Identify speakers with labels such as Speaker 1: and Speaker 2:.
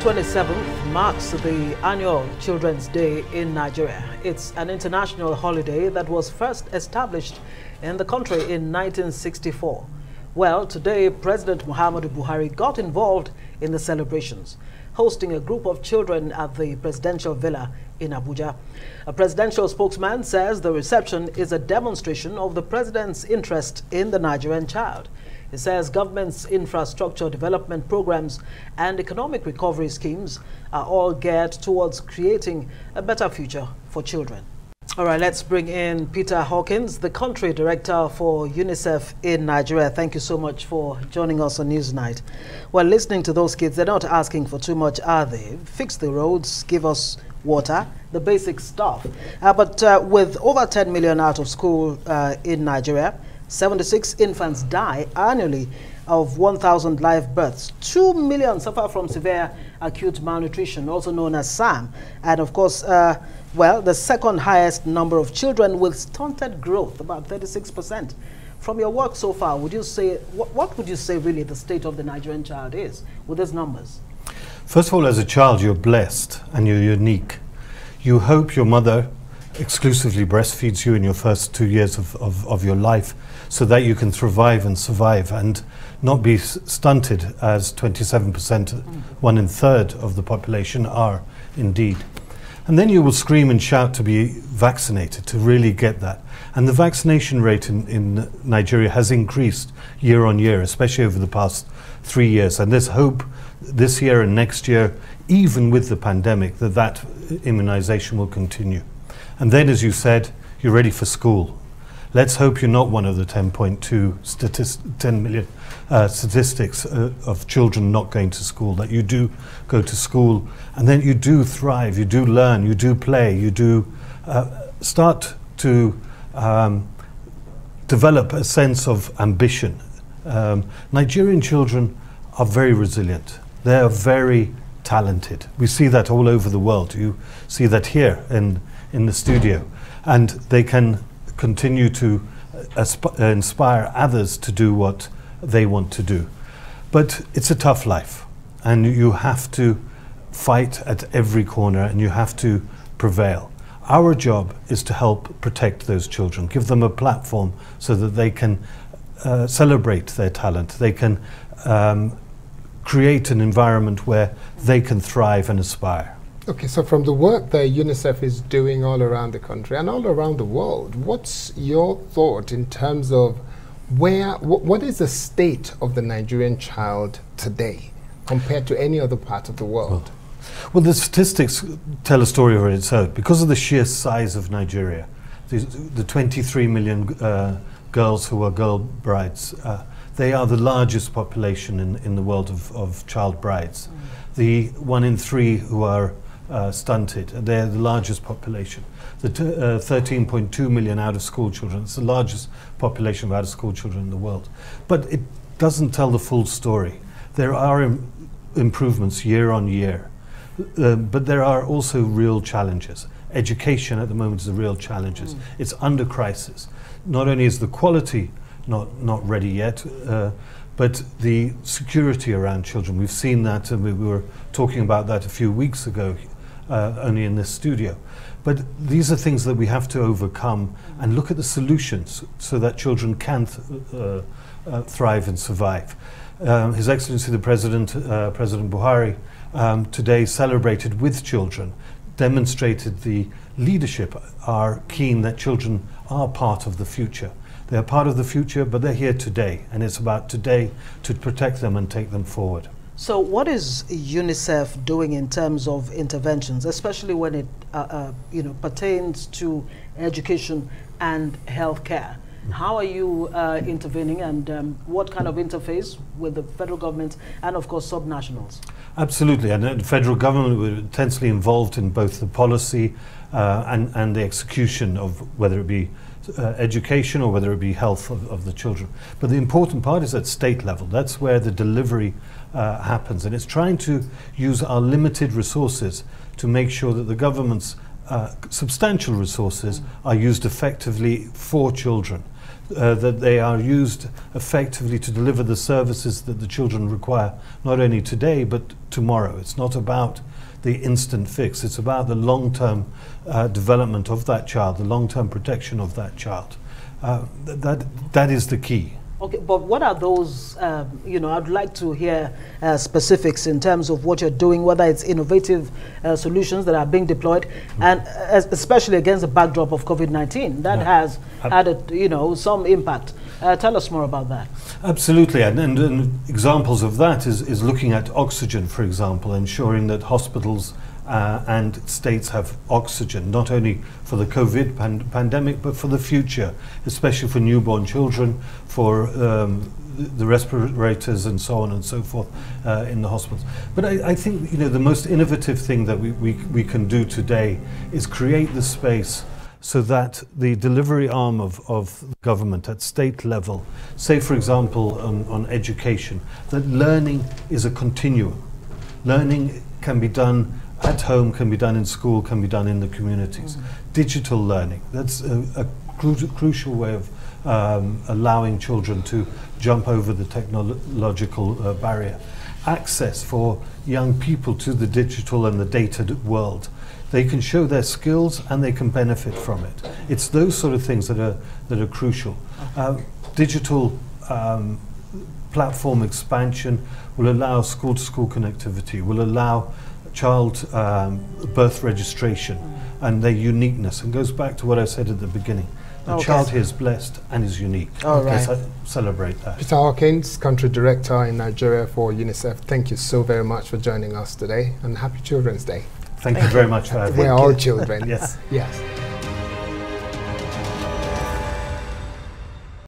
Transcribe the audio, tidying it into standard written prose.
Speaker 1: 27th marks the annual Children's Day in Nigeria. It's an international holiday that was first established in the country in 1964. Well, today President Muhammadu Buhari got involved in the celebrations, hosting a group of children at the presidential villa in Abuja. A presidential spokesman says the reception is a demonstration of the president's interest in the Nigerian child. He says government's infrastructure development programs and economic recovery schemes are all geared towards creating a better future for children. All right, let's bring in Peter HAWKINS, the country director for Unicef in Nigeria. Thank you so much for joining us on Newsnight. Well, listening to those kids, they're not asking for too much, are they? Fix the roads, give us water, the basic stuff. But with over 10 million out of school in Nigeria, 76 infants die annually of 1,000 live births. 2 million suffer from severe acute malnutrition, also known as SAM. And of course, well, the second highest number of children with stunted growth, about 36%. From your work so far, would you say, what would you say really the state of the Nigerian child is with these numbers?
Speaker 2: First of all, as a child, you're blessed and you're unique. You hope your mother exclusively breastfeeds you in your first 2 years of your life so that you can thrive and survive and not be stunted, as 27%, 1 1/3 of the population are indeed. And then you will scream and shout to be vaccinated, to really get that. And the vaccination rate in Nigeria has increased year on year, especially over the past 3 years. And there's hope this year and next year, even with the pandemic, that immunization will continue. And then, as you said, you're ready for school. Let's hope you're not one of the 10 million statistics of children not going to school, that you do go to school and then you do thrive, you do learn, you do play, you do start to develop a sense of ambition. Nigerian children are very resilient. They are very talented. We see that all over the world. You see that here in the studio. And they can continue to inspire others to do what they want to do. But it's a tough life, and you have to fight at every corner and you have to prevail. Our job is to help protect those children, give them a platform so that they can celebrate their talent. They can create an environment where they can thrive and aspire.
Speaker 3: Okay, so from the work that UNICEF is doing all around the country and all around the world, what's your thought in terms of what is the state of the Nigerian child today compared to any other part of the world?
Speaker 2: Well, the statistics tell a story of its own. Because of the sheer size of Nigeria, the 23 million girls who are girl brides, they are the largest population in the world of child brides. The 1 in 3 who are stunted, they're the largest population. The 13.2 million out-of-school children, it's the largest population of out-of-school children in the world. But it doesn't tell the full story. There are improvements year on year, but there are also real challenges. Education at the moment is a real challenge. It's under crisis. Not only is the quality not ready yet, but the security around children. We've seen that, and we were talking about that a few weeks ago, only in this studio. But these are things that we have to overcome and look at the solutions so that children can thrive and survive. His Excellency the President, President Buhari, today celebrated with children, demonstrated the leadership are keen that children are part of the future. They're part of the future, but they're here today, and it's about today to protect them and take them forward.
Speaker 1: So what is UNICEF doing in terms of interventions, especially when it pertains to education and healthcare? How are you intervening, and what kind of interface with the federal government and, of course, subnationals? Absolutely,
Speaker 2: and the federal government was intensely involved in both the policy and the execution of whether it be education or whether it be health of the children. But the important part is at state level. That's where the delivery happens, and it's trying to use our limited resources to make sure that the government's substantial resources are used effectively for children. that they are used effectively to deliver the services that the children require, not only today but tomorrow. It's not about the instant fix. It's about the long-term development of that child, the long-term protection of that child. That is the key.
Speaker 1: Okay, but what are those, I'd like to hear specifics in terms of what you're doing, whether it's innovative solutions that are being deployed, and especially against the backdrop of COVID-19, that has had, some impact. Tell us more about that.
Speaker 2: Absolutely, and examples of that is looking at oxygen, for example, ensuring that hospitals and states have oxygen, not only for the COVID pandemic, but for the future, especially for newborn children, for the respirators and so on and so forth in the hospitals. But I think the most innovative thing that we can do today is create the space so that the delivery arm of government at state level, say for example on education, that learning is a continuum. Learning can be done at home, can be done in school, can be done in the communities. Digital learning, that's a crucial way of allowing children to jump over the technological barrier. Access for young people to the digital and the data world. They can show their skills and they can benefit from it. It's those sort of things that are crucial. Digital platform expansion will allow school-to-school connectivity, will allow child birth registration and their uniqueness, and goes back to what I said at the beginning. The child here is blessed and is unique.
Speaker 1: All right.
Speaker 2: Let's celebrate that.
Speaker 3: Mr. Hawkins, Country Director in Nigeria for Unicef, thank you so very much for joining us today, and happy Children's Day.
Speaker 2: Thank you very much for having me.
Speaker 3: We're all children.
Speaker 2: Yes.
Speaker 3: Yes.